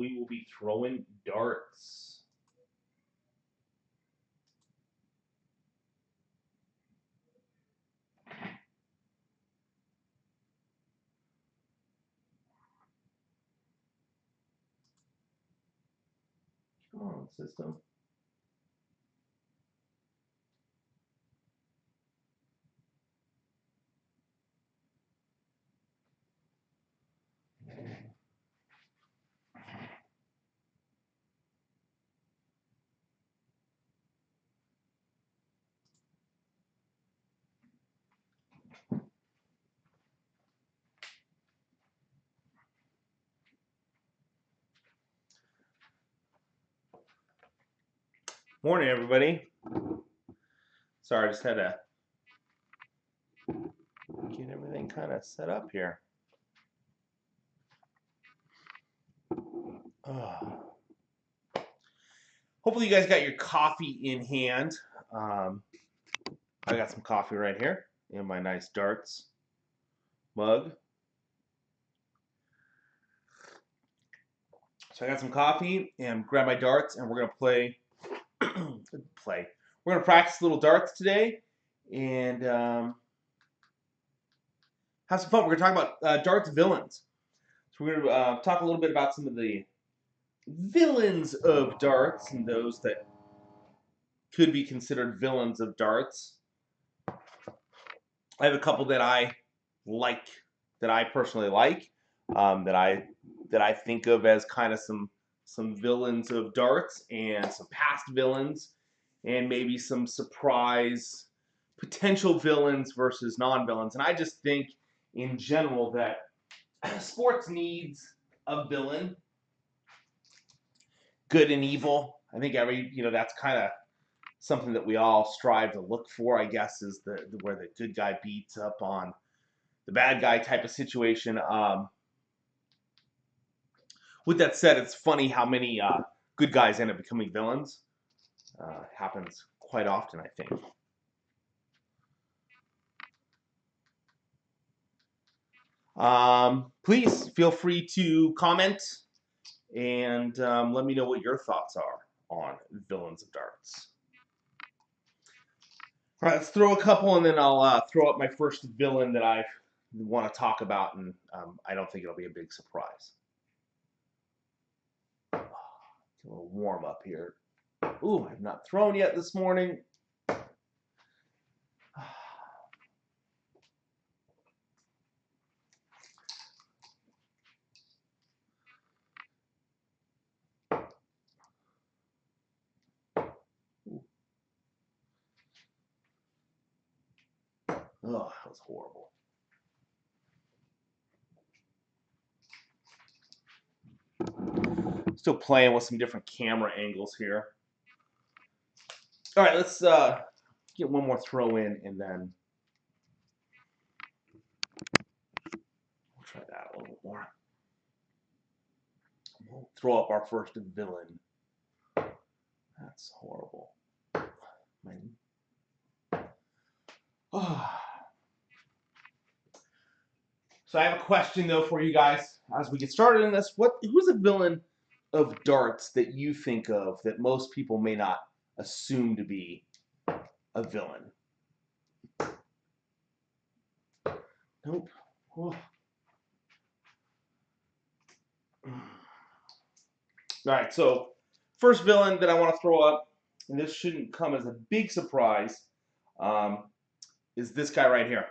We will be throwing darts. Come on, system. Morning, everybody. Sorry, I just had to get everything kind of set up here. Hopefully you guys got your coffee in hand. I got some coffee right here in my nice darts mug. So I got some coffee and grab my darts, and we're gonna play. We're gonna practice little darts today, and have some fun. We're gonna talk about darts villains. So we're gonna talk a little bit about some of the villains of darts and those that could be considered villains of darts. I have a couple that I like, that I personally like, that I think of as kind of some villains of darts and some past villains, and maybe some surprise potential villains versus non-villains. And I just think, in general, that sports needs a villain, good and evil. I think that's kind of something that we all strive to look for, I guess, is the where the good guy beats up on the bad guy type of situation. With that said, it's funny how many good guys end up becoming villains. Happens quite often, I think. Please feel free to comment and let me know what your thoughts are on villains of darts. All right, let's throw a couple, and then I'll throw up my first villain that I want to talk about, and I don't think it'll be a big surprise. A little warm up here. Ooh, I've not thrown yet this morning. Oh, that was horrible. Still playing with some different camera angles here. All right, let's get one more throw in, and then we'll try that a little more. We'll throw up our first villain. That's horrible. So I have a question though for you guys as we get started in this. Who's a villain of darts that you think of that most people may not assume to be a villain? Nope. Oh. All right, so first villain that I want to throw up, and this shouldn't come as a big surprise, is this guy right here.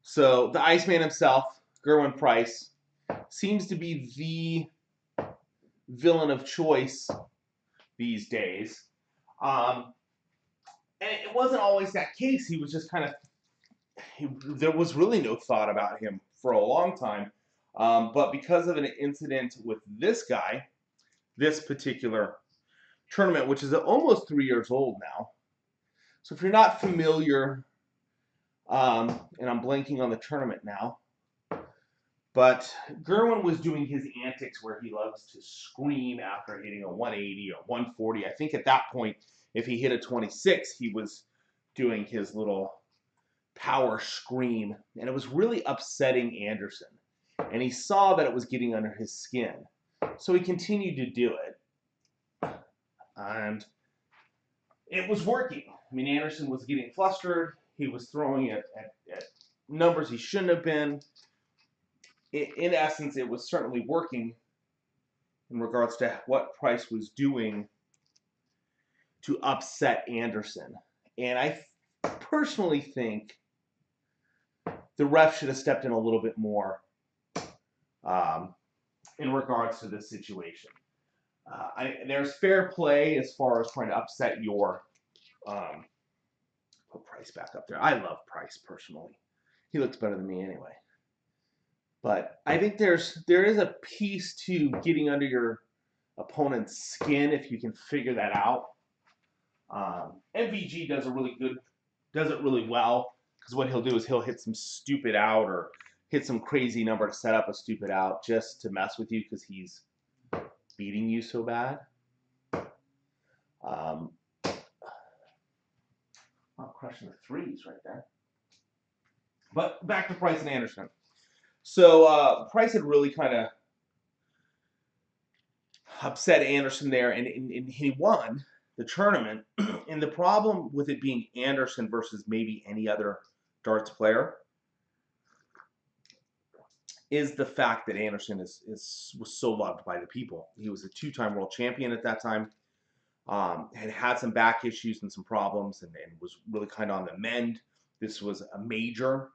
So the Iceman himself, Gerwyn Price, seems to be the villain of choice these days. And it wasn't always that case. He was just kind of, there was really no thought about him for a long time. But because of an incident with this guy, this particular tournament, which is almost 3 years old now. So if you're not familiar, and I'm blanking on the tournament now, but Gerwyn was doing his antics where he loves to scream after hitting a 180 or 140. I think at that point, if he hit a 26, he was doing his little power scream, and it was really upsetting Anderson. and he saw that it was getting under his skin. So he continued to do it, and it was working. I mean, Anderson was getting flustered. He was throwing it at numbers he shouldn't have been. In essence, it was certainly working in regards to what Price was doing to upset Anderson. And I personally think the ref should have stepped in a little bit more in regards to this situation. There's fair play as far as trying to upset your put Price back up there. I love Price personally. He looks better than me anyway. But I think there is a piece to getting under your opponent's skin if you can figure that out. MVG does it really well, because what he'll do is he'll hit some stupid out or hit some crazy number to set up a stupid out just to mess with you because he's beating you so bad. I'm crushing the threes right there. But back to Price and Anderson. So Price had really kind of upset Anderson there, and he won the tournament. And the problem with it being Anderson versus maybe any other darts player is the fact that Anderson was so loved by the people. He was a two-time world champion at that time, had some back issues and some problems, and was really kind of on the mend. This was a major,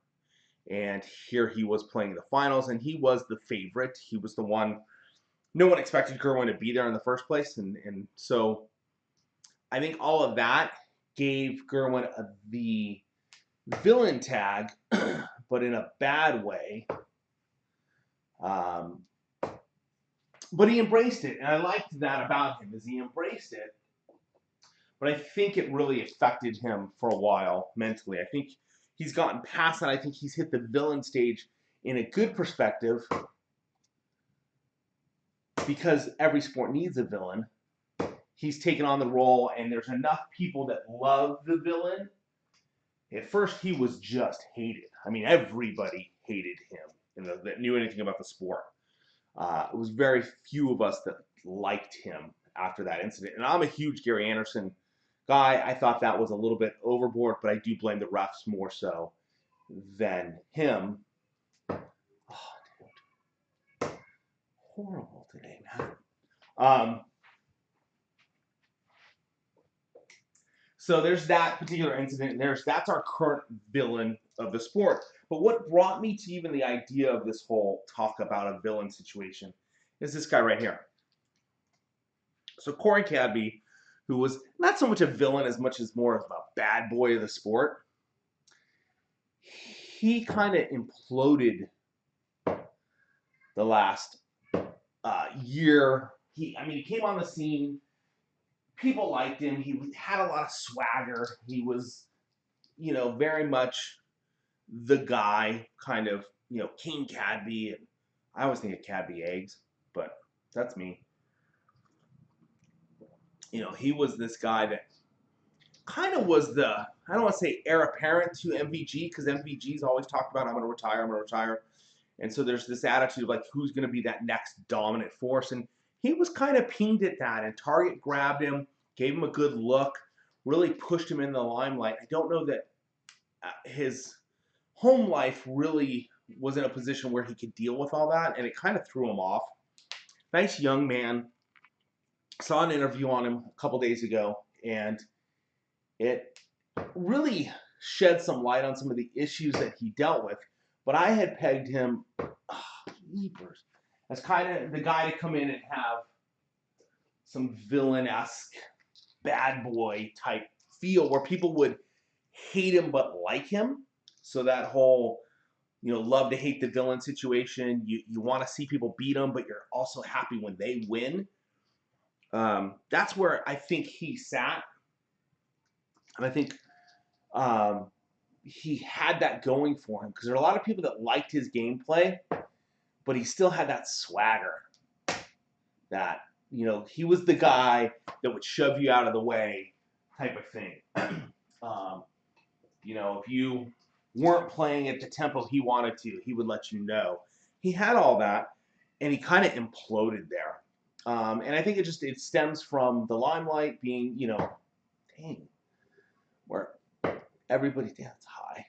and here he was playing the finals, and he was the favorite. He was the one. No one expected Gerwin to be there in the first place, and so I think all of that gave Gerwin the villain tag, but in a bad way. But he embraced it, and I liked that about him, is he embraced it. But I think it really affected him for a while mentally. I think he's gotten past that. I think he's hit the villain stage in a good perspective, because every sport needs a villain. He's taken on the role, and there's enough people that love the villain. At first, he was just hated. I mean, everybody hated him that knew anything about the sport. It was very few of us that liked him after that incident. And I'm a huge Gary Anderson guy. I thought that was a little bit overboard, but I do blame the refs more so than him. Oh, dude. Horrible today, man. So there's that particular incident. That's our current villain of the sport. But what brought me to even the idea of this whole talk about a villain situation is this guy right here. So Corey Cadby, who was not so much a villain as much as more of a bad boy of the sport, he kind of imploded the last year. He came on the scene. People liked him. He had a lot of swagger. He was, very much the guy, kind of, King Cadby. And I always think of Cadby eggs, but that's me. He was this guy that kind of was I don't want to say heir apparent to MVG, because MVG's always talked about, I'm going to retire. And so there's this attitude of like, who's going to be that next dominant force? And he was kind of pinged at that, and Target grabbed him, gave him a good look, really pushed him in the limelight. I don't know that his home life really was in a position where he could deal with all that, and it kind of threw him off. Nice young man. Saw an interview on him a couple days ago, and it really shed some light on some of the issues that he dealt with. But I had pegged him, as kind of the guy to come in and have some villain-esque bad boy type feel where people would hate him but like him. So that whole, love to hate the villain situation. You want to see people beat them, but you're also happy when they win. That's where I think he sat. And I think he had that going for him, because there are a lot of people that liked his gameplay, but he still had that swagger that, he was the guy that would shove you out of the way type of thing. If you weren't playing at the tempo he wanted to, he would let you know. he had all that, and he kind of imploded there. And I think it stems from the limelight being, dang, where everybody, damn, it's high.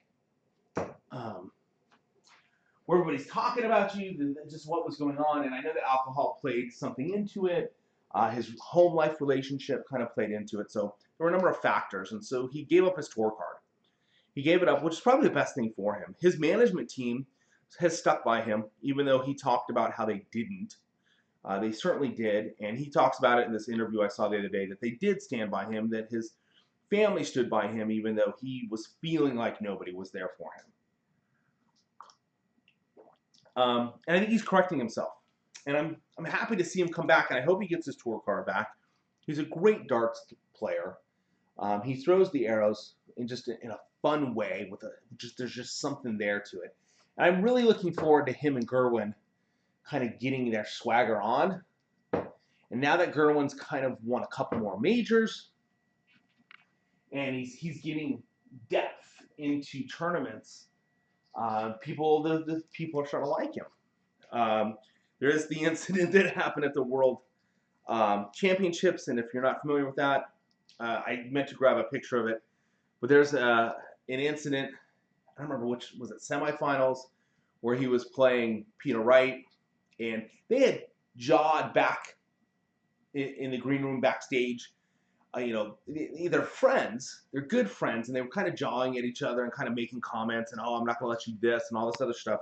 Where everybody's talking about you, just what was going on. And I know that alcohol played something into it. His home life relationship kind of played into it. So there were a number of factors. And so he gave up his tour card. He gave it up, which is probably the best thing for him. His management team has stuck by him, even though he talked about how they didn't. They certainly did. And he talks about it in this interview I saw the other day, that they did stand by him, that his family stood by him, even though he was feeling like nobody was there for him. And I think he's correcting himself. And I'm happy to see him come back, and I hope he gets his tour card back. He's a great darts player. He throws the arrows in a fun way there's just something there to it. And I'm really looking forward to him and Gerwin kind of getting their swagger on. And now that Gerwin's kind of won a couple more majors, and he's getting depth into tournaments, the people are starting to like him. There is the incident that happened at the World Championships, and if you're not familiar with that, I meant to grab a picture of it, but there's an incident, I don't remember which, was it semifinals, where he was playing Peter Wright, and they had jawed back in the green room backstage. They're friends, they're good friends, and they were kind of jawing at each other and kind of making comments, and I'm not going to let you do this, and all this other stuff.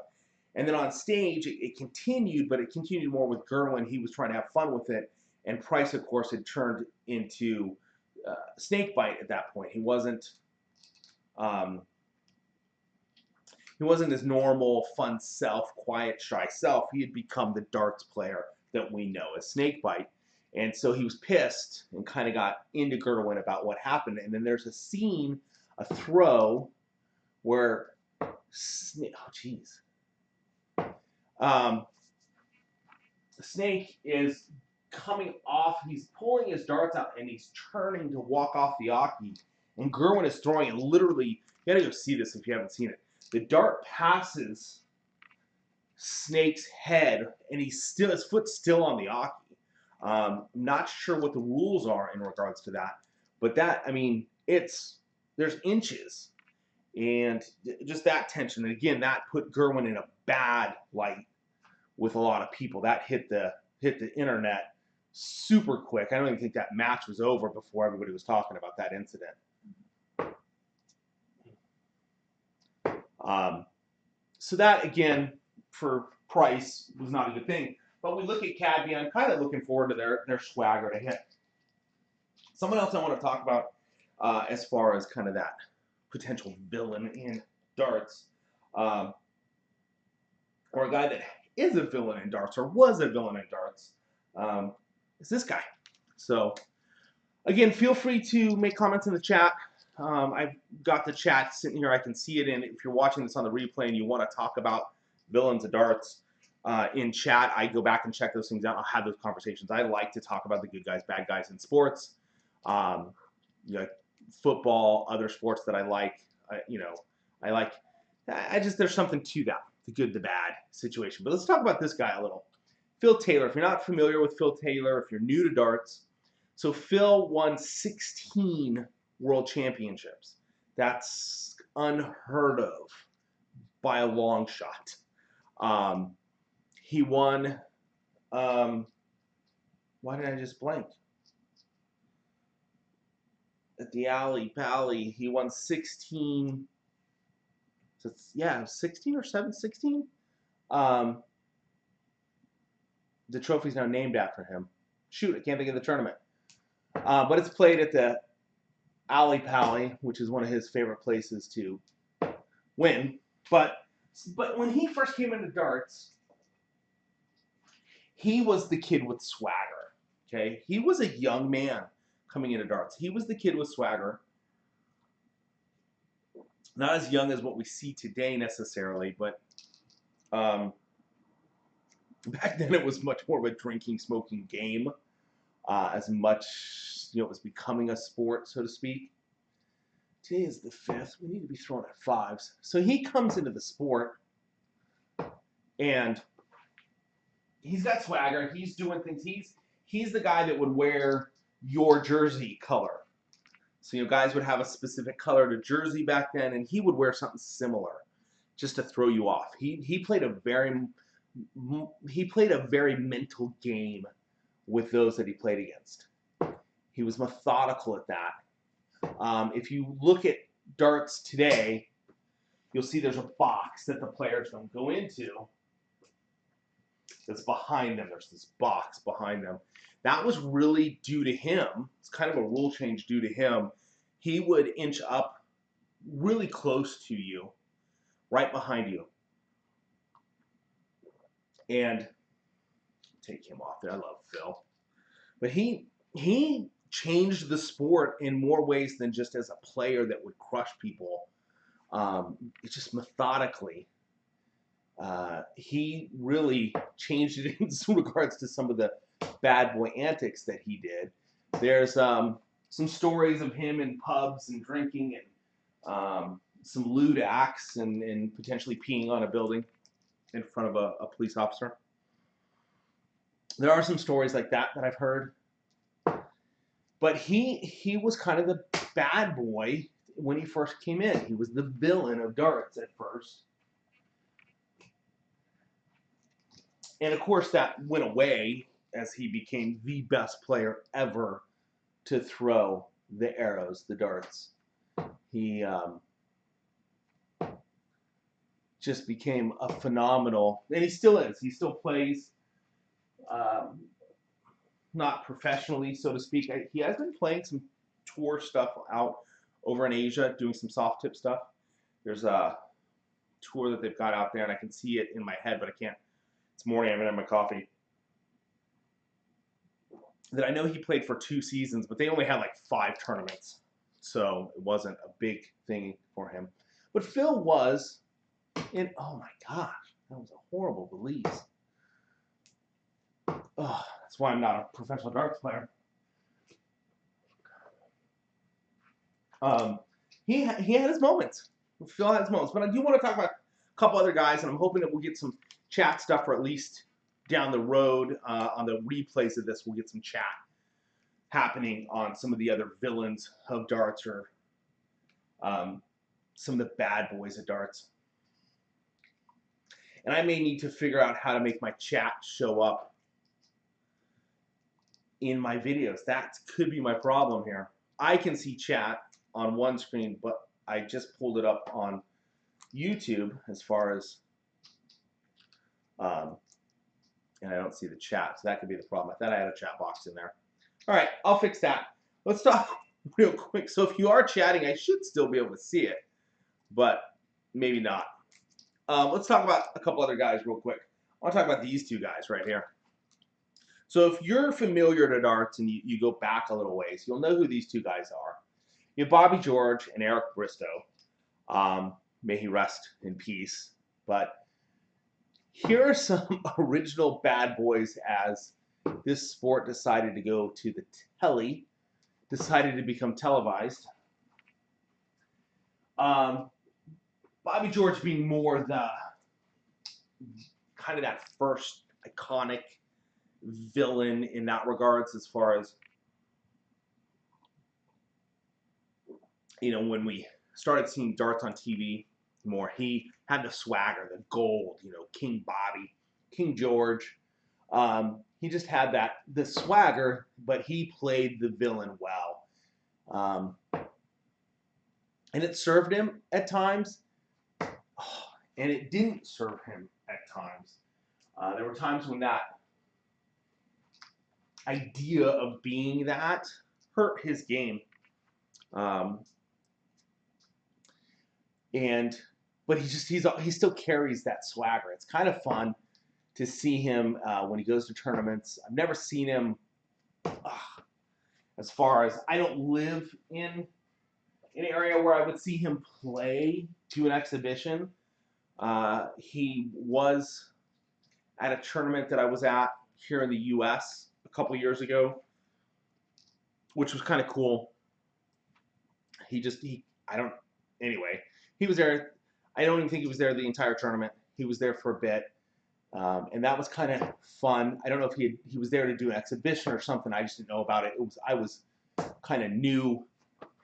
And then on stage, it continued, but it continued more with Gerwin. He was trying to have fun with it, and Price, of course, had turned into snakebite at that point. He wasn't his normal, fun self, quiet, shy self. He had become the darts player that we know as snakebite. And so he was pissed and kind of got into Gerwin about what happened. And then there's a scene, a throw, where, the Snake is coming off, he's pulling his darts out, and he's turning to walk off the Aki. And Gerwin is throwing it literally, you gotta go see this if you haven't seen it. The dart passes Snake's head, and his foot's still on the Aki. I'm not sure what the rules are in regards to that, but there's inches, and just that tension. And again, that put Gerwin in a bad light with a lot of people. That hit the internet super quick. I don't even think that match was over before everybody was talking about that incident. So that, again, for Price, was not a good thing. But we look at Cadby, I'm kind of looking forward to their swagger to hit. Someone else I want to talk about as far as kind of that potential villain in darts, or a guy that is a villain in darts or was a villain in darts, is this guy. So, again, feel free to make comments in the chat. I've got the chat sitting here. I can see it in. If you're watching this on the replay and you want to talk about villains of darts in chat, I go back and check those things out. I'll have those conversations. I like to talk about the good guys, bad guys in sports, football, other sports that I like. There's something to that, the good, the bad situation. But let's talk about this guy a little. Phil Taylor. If you're not familiar with Phil Taylor, if you're new to darts, so Phil won 16 World Championships. That's unheard of by a long shot. He won, why did I just blank? At the Ali Pally, he won 16, 16 or 16? The trophy's now named after him. Shoot, I can't think of the tournament. But it's played at the Ali Pally, which is one of his favorite places to win. But when he first came into darts, he was the kid with swagger. Okay, he was a young man coming into darts. He was the kid with swagger. Not as young as what we see today necessarily, but back then it was much more of a drinking, smoking game. As much, it was becoming a sport, so to speak. Today is the 5th. We need to be throwing at 5s. So he comes into the sport, and he's got swagger. He's doing things. He's the guy that would wear your jersey color. So, you know, guys would have a specific color to jersey back then, and he would wear something similar just to throw you off. He played a very mental game with those that he played against. He was methodical at that. If you look at darts today, you'll see there's a box that the players don't go into that's behind them. There's this box behind them. That was really due to him. It's kind of a rule change due to him. He would inch up really close to you, right behind you. And take him off there. I love Phil. But he changed the sport in more ways than just as a player that would crush people. It's just methodically. He really changed it in regards to some of the bad boy antics that he did. There's some stories of him in pubs and drinking and some lewd acts and potentially peeing on a building in front of a police officer. There are some stories like that I've heard. But he was kind of the bad boy when he first came in. He was the villain of darts at first. And of course that went away as he became the best player ever to throw the arrows, the darts. He just became a phenomenal, and he still is. He still plays, not professionally, so to speak. He has been playing some tour stuff out over in Asia, doing some soft tip stuff. There's a tour that they've got out there, and I can see it in my head, but I can't. It's morning, I haven't had my coffee. That I know he played for 2 seasons, but they only had like 5 tournaments, so it wasn't a big thing for him. But Phil was in. Oh my gosh, that was a horrible release. Oh, that's why I'm not a professional darts player. He had his moments. Phil had his moments, but I do want to talk about a couple other guys, and I'm hoping that we'll get some chat stuff, or at least down the road on the replays of this, we'll get some chat happening on some of the other villains of darts, or some of the bad boys of darts. And I may need to figure out how to make my chat show up in my videos. That could be my problem here. I can see chat on one screen, but I just pulled it up on YouTube as far as, and I don't see the chat, so that could be the problem. I thought I had a chat box in there. All right, I'll fix that. Let's talk real quick. So if you are chatting, I should still be able to see it, but maybe not. Let's talk about a couple other guys real quick. I want to talk about these 2 guys right here. So if you're familiar to darts and you go back a little ways, you'll know who these 2 guys are. You have Bobby George and Eric Bristow. May he rest in peace. But here are some original bad boys as this sport decided to go to the telly, decided to become televised. Bobby George being more the kind of that first iconic villain in that regards, as far as, you know, when we started seeing darts on TV more, he had the swagger, the gold, you know, King Bobby, King George. He just had the swagger, but he played the villain well. And it served him at times, and it didn't serve him at times. There were times when that idea of being that hurt his game. But he still carries that swagger. It's kind of fun to see him when he goes to tournaments. I've never seen him, as far as, I don't live in an area where I would see him play to an exhibition. He was at a tournament that I was at here in the U.S. a couple years ago, which was kind of cool. Anyway, he was there. I don't even think he was there the entire tournament. He was there for a bit. And that was kind of fun. I don't know if he was there to do an exhibition or something. I just didn't know about it. I was kind of new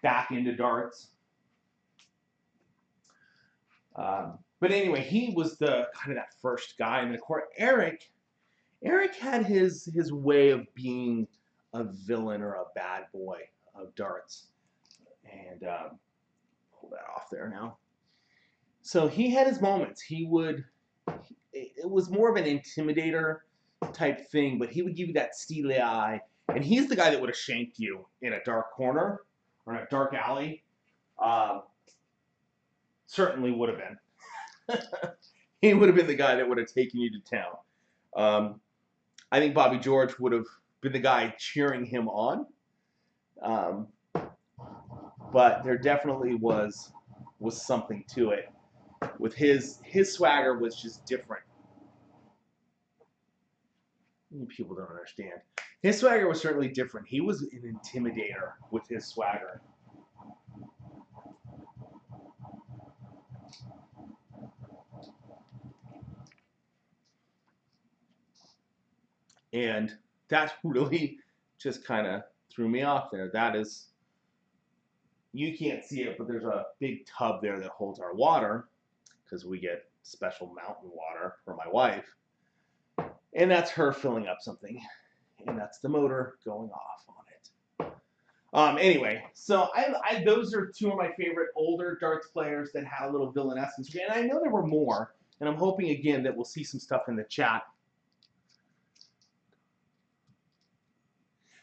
back into darts. But anyway, he was the kind of that first guy, and then of course Eric had his way of being a villain or a bad boy of darts, and pull that off there now. So he had his moments. It was more of an intimidator type thing, but he would give you that steely eye, and he's the guy that would have shanked you in a dark corner or in a dark alley. Certainly would have been. He would have been the guy that would have taken you to town. I think Bobby George would have been the guy cheering him on. But there definitely was something to it. With his swagger was just different. People don't understand. His swagger was certainly different. He was an intimidator with his swagger. And that really just kind of threw me off there. That is, you can't see it, but there's a big tub there that holds our water because we get special mountain water for my wife. And that's her filling up something. And that's the motor going off on it. Anyway, so those are two of my favorite older darts players that had a little villainesque. And I know there were more, and I'm hoping again that we'll see some stuff in the chat.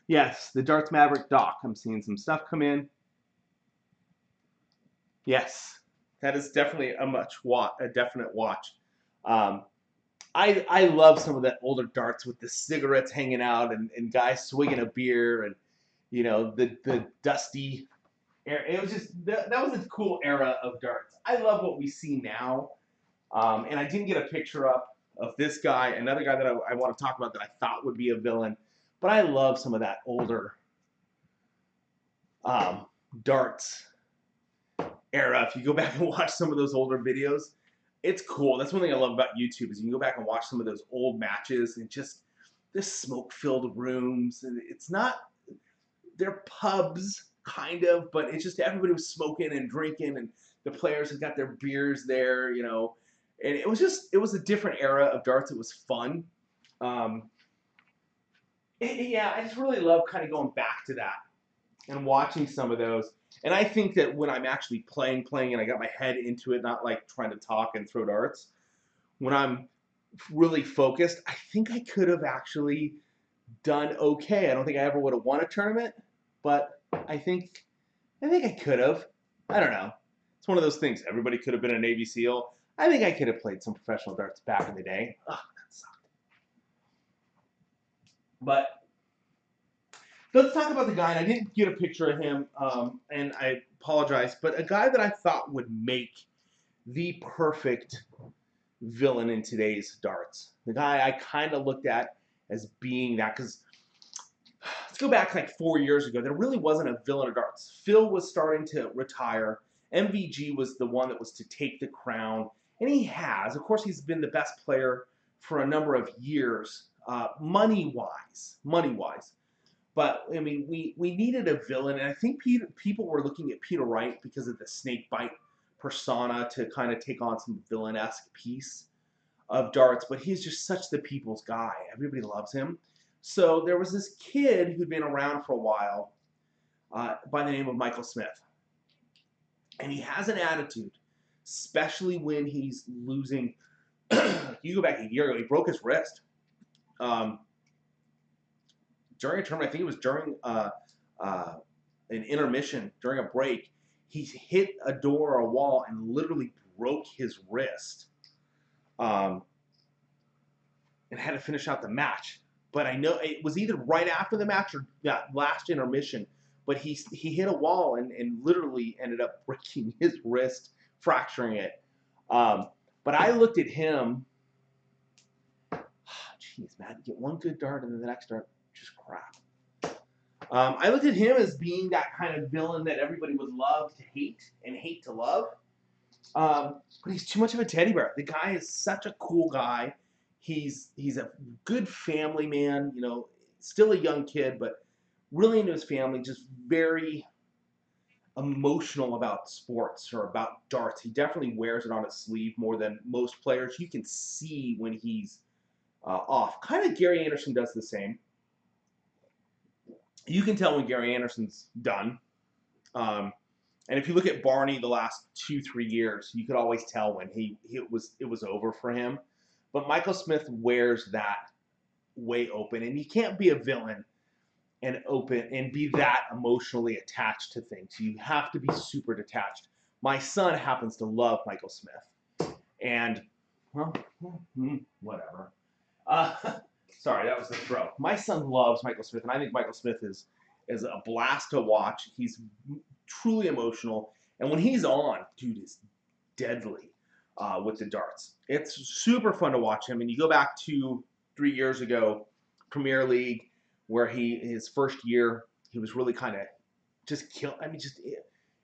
Yes, the Darts Maverick doc. I'm seeing some stuff come in. Yes, that is definitely a definite watch. I love some of that older darts with the cigarettes hanging out and guys swigging a beer and the dusty air. It was just that was a cool era of darts. I love what we see now, and I didn't get a picture up of this guy, another guy that I want to talk about that I thought would be a villain, but I love some of that older darts era. If you go back and watch some of those older videos, it's cool. That's one thing I love about YouTube is you can go back and watch some of those old matches and just the smoke-filled rooms. And it's not, they're pubs kind of, but it's just everybody was smoking and drinking, and the players had got their beers there, and it was a different era of darts. It was fun. Yeah, I just really love kind of going back to that and watching some of those. And I think that when I'm actually playing and I got my head into it, not like trying to talk and throw darts, when I'm really focused, I think I could have actually done okay. I don't think I ever would have won a tournament, but I think I could have. I don't know. It's one of those things. Everybody could have been a Navy SEAL. I think I could have played some professional darts back in the day. Ugh, that sucked. But let's talk about the guy, and I didn't get a picture of him, and I apologize, but a guy that I thought would make the perfect villain in today's darts. The guy I kind of looked at as being that, because let's go back like 4 years ago. There really wasn't a villain of darts. Phil was starting to retire. MVG was the one that was to take the crown, and he has. Of course, he's been the best player for a number of years, money-wise. But, I mean, we needed a villain, and I think people were looking at Peter Wright because of the snake bite persona to kind of take on some villain-esque piece of darts, but he's just such the people's guy. Everybody loves him. So there was this kid who'd been around for a while by the name of Michael Smith. And he has an attitude, especially when he's losing. You go back a year ago, he broke his wrist. During a tournament, I think it was during an intermission, during a break, he hit a door or a wall and literally broke his wrist. And had to finish out the match. But I know it was either right after the match or that last intermission. But he hit a wall and literally ended up breaking his wrist, fracturing it. But I looked at him. Jeez, man, you get one good dart and then the next dart just crap. I looked at him as being that kind of villain that everybody would love to hate and hate to love. But he's too much of a teddy bear. The guy is such a cool guy. he's a good family man, you know, still a young kid, but really into his family, just very emotional about sports or about darts. He definitely wears it on his sleeve more than most players. You can see when he's off. Kind of Gary Anderson does the same. You can tell when Gary Anderson's done. Um, and if you look at Barney the last 2-3 years, you could always tell when it was over for him. But Michael Smith wears that way open, and you can't be a villain and open and be that emotionally attached to things. You have to be super detached. My son happens to love Michael Smith, and well, whatever. Uh, sorry, that was the throw. My son loves Michael Smith, and I think Michael Smith is a blast to watch. He's truly emotional, and when he's on, dude is deadly with the darts. It's super fun to watch him. And you go back to 3 years ago, Premier League, where his first year he was really kind of just kill. I mean, just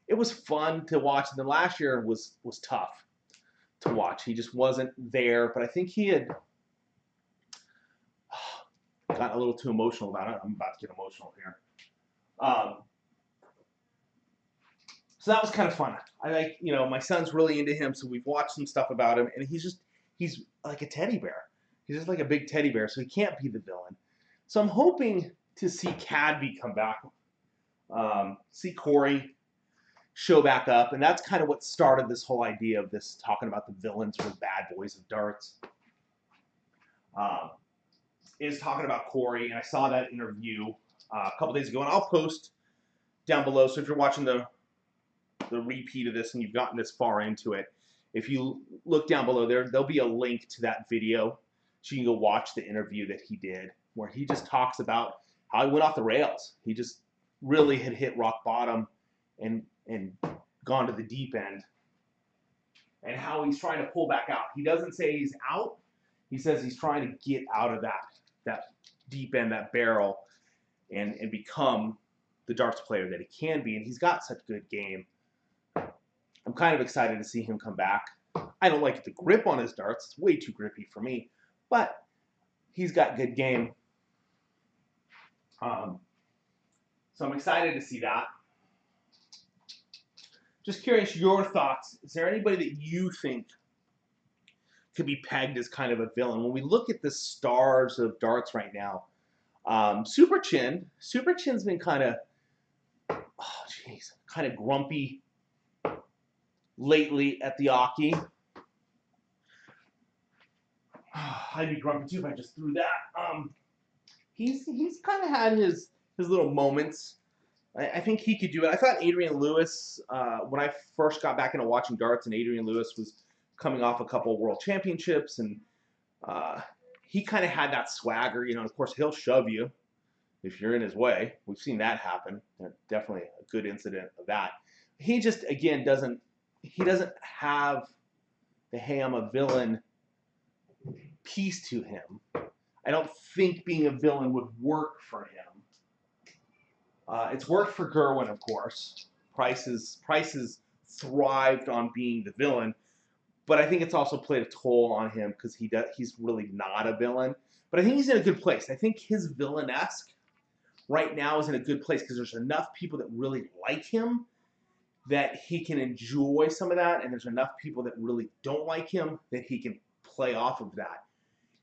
it was fun to watch. And then last year was tough to watch. He just wasn't there. But I think he had gotten a little too emotional about it. I'm about to get emotional here. So that was kind of fun. I like, you know, my son's really into him, so we've watched some stuff about him, and he's like a teddy bear. He's just like a big teddy bear, so he can't be the villain. So I'm hoping to see Cadby come back, see Corey show back up, and that's kind of what started this whole idea of this talking about the villains or the bad boys of darts. Is talking about Corey, and I saw that interview a couple days ago, and I'll post down below. So if you're watching the repeat of this and you've gotten this far into it, if you look down below there'll be a link to that video so you can go watch the interview that he did, where he just talks about how he went off the rails. He just really had hit rock bottom and gone to the deep end, and how he's trying to pull back out. He doesn't say he's out. He says he's trying to get out of that deep end, that barrel, and become the darts player that he can be. And he's got such good game. I'm kind of excited to see him come back. I don't like the grip on his darts. It's way too grippy for me. But he's got good game. So I'm excited to see that. Just curious, your thoughts. Is there anybody that you think could be pegged as kind of a villain? When we look at the stars of darts right now, Super Chin's been kind of, kind of grumpy lately at the Aki. I'd be grumpy too if I just threw that. He's kind of had his little moments. I think he could do it. I thought Adrian Lewis, when I first got back into watching darts, and Adrian Lewis was coming off a couple of world championships, and he kind of had that swagger, you know. And of course, he'll shove you if you're in his way. We've seen that happen. Definitely a good incident of that. He just, again, doesn't have the "hey, I'm a villain" piece to him. I don't think being a villain would work for him. It's worked for Gerwin, of course. Price's thrived on being the villain, but I think it's also played a toll on him because he's really not a villain. But I think he's in a good place. I think his villainesque right now is in a good place because there's enough people that really like him that he can enjoy some of that, and there's enough people that really don't like him that he can play off of that.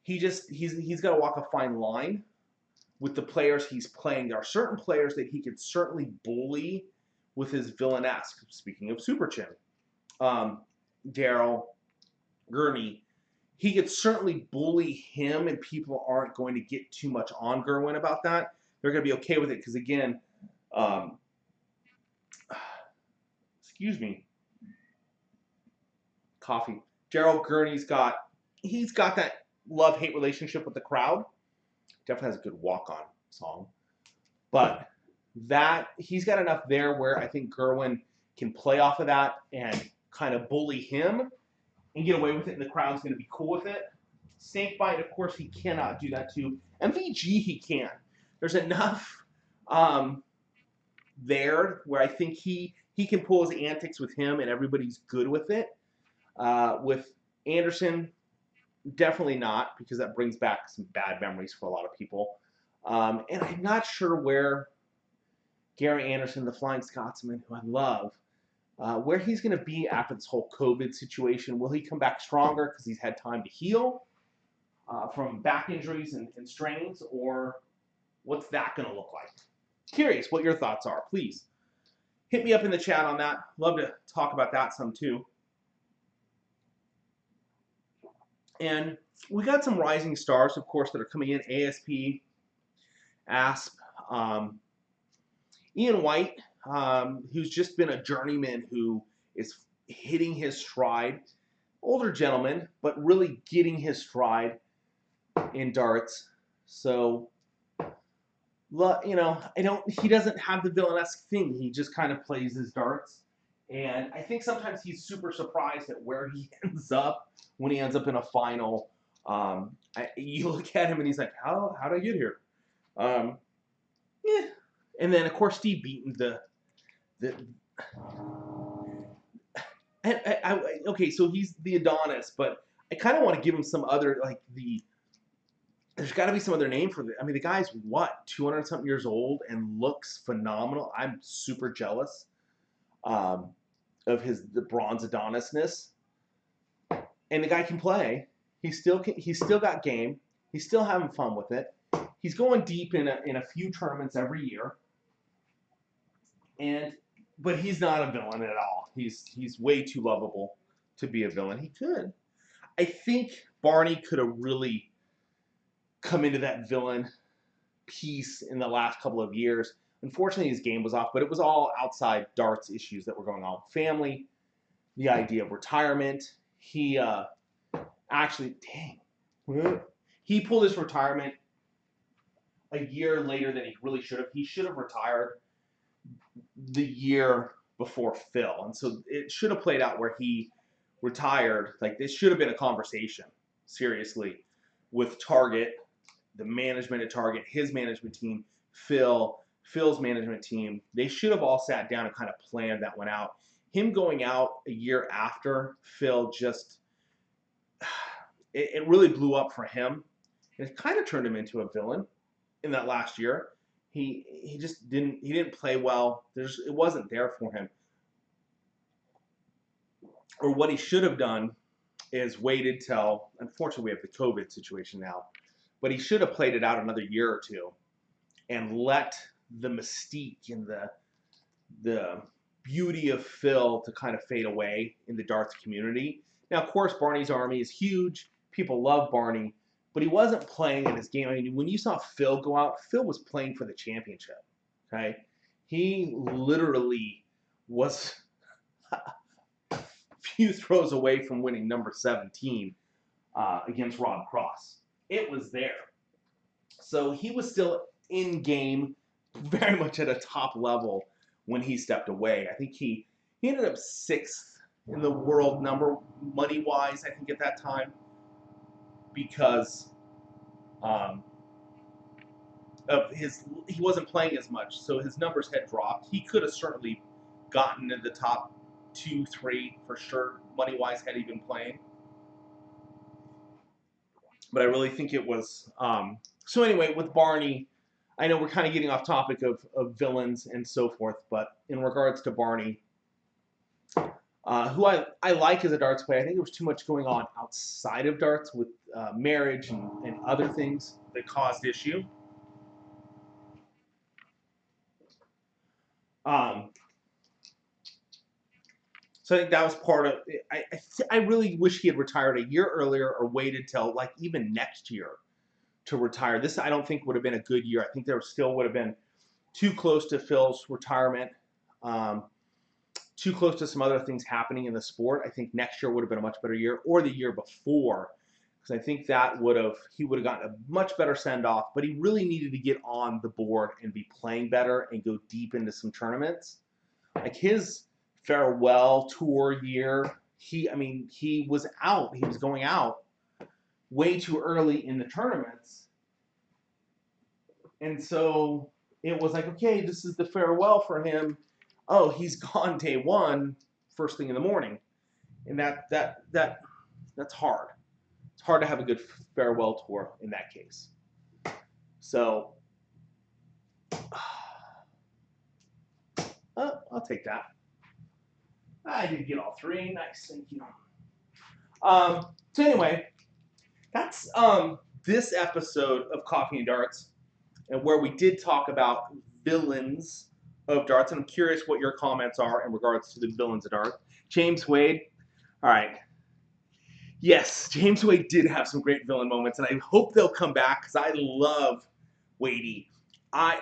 He's got to walk a fine line with the players he's playing. There are certain players that he could certainly bully with his villainesque. Speaking of Super Chin, Daryl Gurney, he could certainly bully him, and people aren't going to get too much on Gerwin about that. They're going to be okay with it because, again, excuse me, coffee. Daryl Gurney's got that love-hate relationship with the crowd. Definitely has a good walk-on song. But that he's got enough there where I think Gerwin can play off of that and kind of bully him and get away with it, and the crowd's going to be cool with it. Snakebite, of course, he cannot do that too. MVG, he can. There's enough there where I think he can pull his antics with him and everybody's good with it. With Anderson, Definitely not, because that brings back some bad memories for a lot of people. And I'm not sure where Gary Anderson, the Flying Scotsman, who I love, where he's going to be after this whole COVID situation. Will he come back stronger because he's had time to heal from back injuries and strains, or what's that going to look like? Curious what your thoughts are. Please hit me up in the chat on that. Love to talk about that some too. And we got some rising stars, of course, that are coming in. ASP, ASP, Ian White, who's just been a journeyman who is hitting his stride. Older gentleman, but really getting his stride in darts. So, he doesn't have the villanesque thing. He just kind of plays his darts. And I think sometimes he's super surprised at where he ends up when he ends up in a final. You look at him and he's like, how did I get here? Yeah. And then, of course, Steve Beaton, okay, so he's the Adonis, but I kind of want to give him some other, there's got to be some other name for it. I mean, the guy's, 200-something years old and looks phenomenal. I'm super jealous of the bronze Adonisness. And the guy can play. He's still got game. He's still having fun with it. He's going deep in a few tournaments every year. But he's not a villain at all. He's way too lovable to be a villain. He could. I think Barney could have really come into that villain piece in the last couple of years. Unfortunately, his game was off, but it was all outside darts issues that were going on with family, the idea of retirement. He he pulled his retirement a year later than he really should have. He should have retired the year before Phil, and so it should have played out where he retired. Like, this should have been a conversation, seriously, with Target, the management at Target, his management team, Phil's management team. They should have all sat down and kind of planned that one out. Him going out a year after Phil just, it really blew up for him. It kind of turned him into a villain in that last year. He just didn't play well. It wasn't there for him. Or what he should have done is waited till, unfortunately we have the COVID situation now, but he should have played it out another year or two and let the mystique and the beauty of Phil to kind of fade away in the darts community. Now, of course, Barney's Army is huge. People love Barney, but he wasn't playing in his game. I mean, when you saw Phil go out, Phil was playing for the championship, okay? He literally was a few throws away from winning number 17 against Rob Cross. It was there. So he was still in game, very much at a top level when he stepped away. I think he ended up 6th in the world number money-wise, I think, at that time, because he wasn't playing as much, so his numbers had dropped. He could have certainly gotten in the top 2, 3 for sure, money-wise, had he been playing. But I really think it was. So anyway, with Barney, I know we're kind of getting off topic of villains and so forth, but in regards to Barney, who I like as a darts player, I think there was too much going on outside of darts with marriage and other things that caused issue. So I think that was part of it. I really wish he had retired a year earlier or waited till like even next year to retire. This, I don't think, would have been a good year. I think there still would have been too close to Phil's retirement, too close to some other things happening in the sport. I think next year would have been a much better year, or the year before, because I think he would have gotten a much better send-off, but he really needed to get on the board and be playing better and go deep into some tournaments. Like his farewell tour year, he was out. He was going out way too early in the tournaments. And so it was like, okay, this is the farewell for him. Oh, he's gone day one, first thing in the morning. And that's hard. It's hard to have a good farewell tour in that case. So, I'll take that. I did get all three. Nice, thank you. So anyway, that's this episode of Coffee and Darts, and where we did talk about villains of darts. And I'm curious what your comments are in regards to the villains of darts. James Wade. All right. Yes, James Wade did have some great villain moments, and I hope they'll come back because I love Wadey.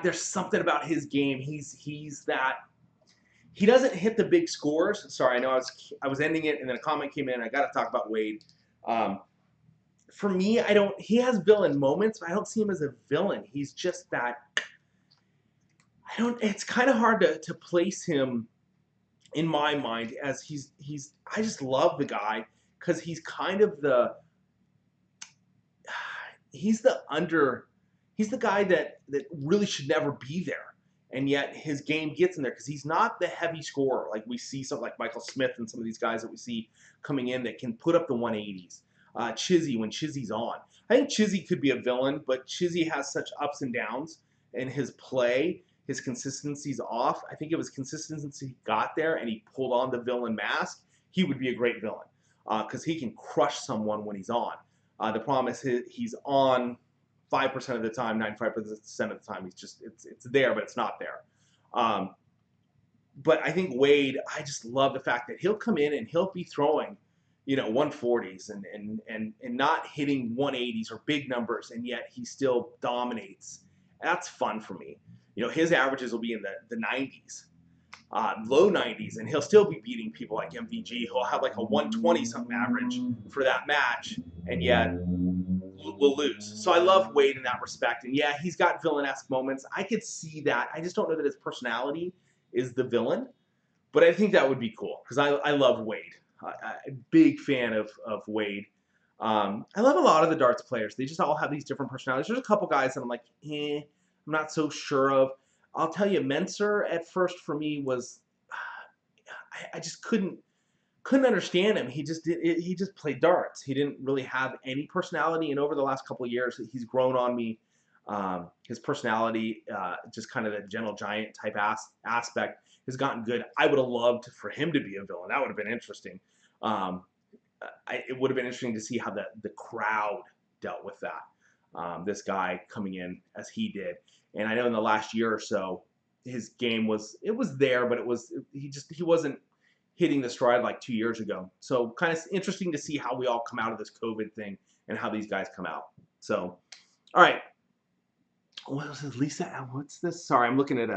There's something about his game. He's that. He doesn't hit the big scores. Sorry, I know I was ending it, and then a comment came in. I got to talk about Wade. For me, I don't. He has villain moments, but I don't see him as a villain. He's just that. I don't. It's kind of hard to place him in my mind as he's. I just love the guy because he's kind of the. He's the guy that really should never be there, and yet his game gets in there because he's not the heavy scorer like we see something like Michael Smith and some of these guys that we see coming in that can put up the 180s. Chizzy, when Chizzy's on, I think Chizzy could be a villain, but Chizzy has such ups and downs in his play. His consistency's off. I think if his consistency got there and he pulled on the villain mask, he would be a great villain because he can crush someone when he's on. The problem is he's on 5% of the time, 95% of the time. He's just it's there, but it's not there. But I think Wade, I just love the fact that he'll come in and he'll be throwing, 140s and not hitting 180s or big numbers, and yet he still dominates. That's fun for me. His averages will be in the 90s, low 90s, and he'll still be beating people like MVG. He'll have like a 120 something average for that match, and yet will lose. So I love Wade in that respect. And yeah, he's got villain-esque moments. I could see that. I just don't know that his personality is the villain, but I think that would be cool because I love Wade. Big fan of Wade. I love a lot of the darts players. They just all have these different personalities. There's a couple guys that I'm like, I'm not so sure of. I'll tell you, Mensur at first for me was, I just couldn't understand him. He just played darts. He didn't really have any personality. And over the last couple of years, he's grown on me. His personality, just kind of that gentle giant type aspect, has gotten good. I would have loved for him to be a villain. That would have been interesting. It would have been interesting to see how the crowd dealt with that. This guy coming in as he did, and I know in the last year or so, his game was there, but he wasn't hitting the stride like 2 years ago. So kind of interesting to see how we all come out of this COVID thing and how these guys come out. So, all right. What was this, Lisa? What's this? Sorry, I'm looking at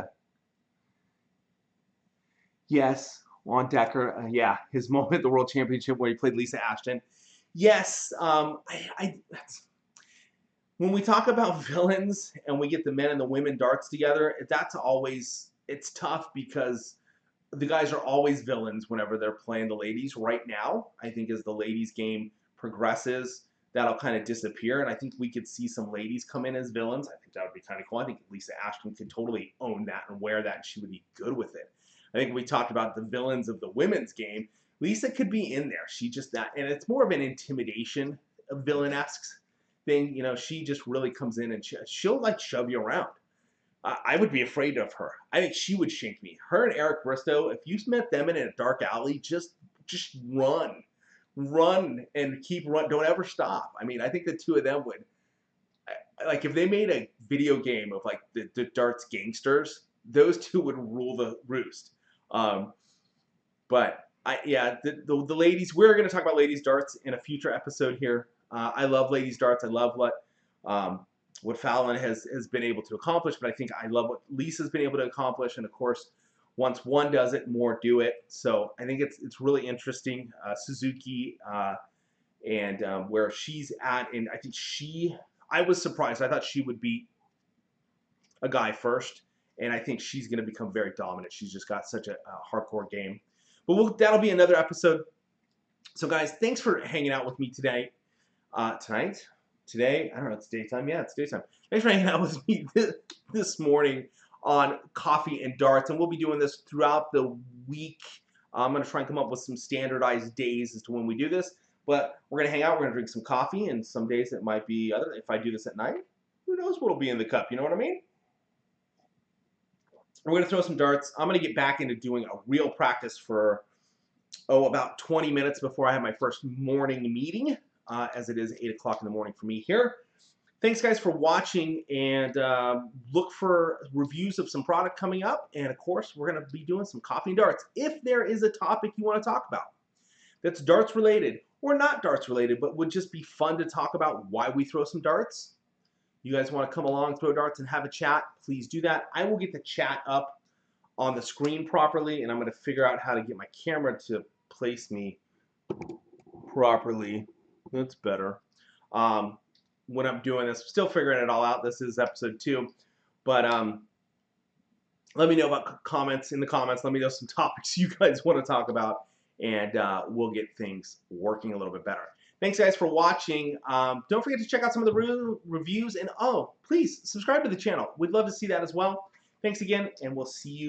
Yes, Juan Decker. Yeah, his moment at the World Championship where he played Lisa Ashton. Yes, when we talk about villains and we get the men and the women darts together, it's tough because the guys are always villains whenever they're playing the ladies. Right now, I think as the ladies game progresses, that'll kind of disappear, and I think we could see some ladies come in as villains. I think that would be kind of cool. I think Lisa Ashton could totally own that and wear that, and she would be good with it. I think we talked about the villains of the women's game. Lisa could be in there. She just that, and it's more of an intimidation, a villain-esque thing. She just really comes in and she'll like shove you around. I would be afraid of her. I think she would shank me. Her and Eric Bristow, if you met them in a dark alley, just run and keep run. Don't ever stop. I mean, I think the two of them would, like, if they made a video game of like the darts gangsters, those two would rule the roost. But the ladies. We're going to talk about ladies darts in a future episode here. I love ladies darts. I love what Fallon has been able to accomplish, but I think I love what Lisa's been able to accomplish, and of course, once one does it, more do it. So I think it's really interesting. Suzuki and where she's at, and I think I was surprised. I thought she would beat a guy first, and I think she's going to become very dominant. She's just got such a hardcore game. But that'll be another episode. So guys, thanks for hanging out with me today. Today, I don't know, it's daytime. Yeah, it's daytime. Thanks for hanging out with me this morning on Coffee and Darts, and we'll be doing this throughout the week. I'm going to try and come up with some standardized days as to when we do this. But we're going to hang out. We're going to drink some coffee, and some days it might be other. If I do this at night, who knows what'll be in the cup? You know what I mean? We're going to throw some darts. I'm going to get back into doing a real practice for, about 20 minutes before I have my first morning meeting, as it is 8 o'clock in the morning for me here. Thanks, guys, for watching, and look for reviews of some product coming up. And, of course, we're going to be doing some coffee and darts. If there is a topic you want to talk about that's darts related or not darts related, but would just be fun to talk about why we throw some darts, you guys want to come along, throw darts, and have a chat, please do that. I will get the chat up on the screen properly, and I'm going to figure out how to get my camera to place me properly. That's better. When I'm doing this, I'm still figuring it all out. This is episode 2, but let me know about comments in the comments. Let me know some topics you guys want to talk about, and we'll get things working a little bit better. Thanks, guys, for watching. Don't forget to check out some of the reviews, and please subscribe to the channel. We'd love to see that as well. Thanks again, and we'll see you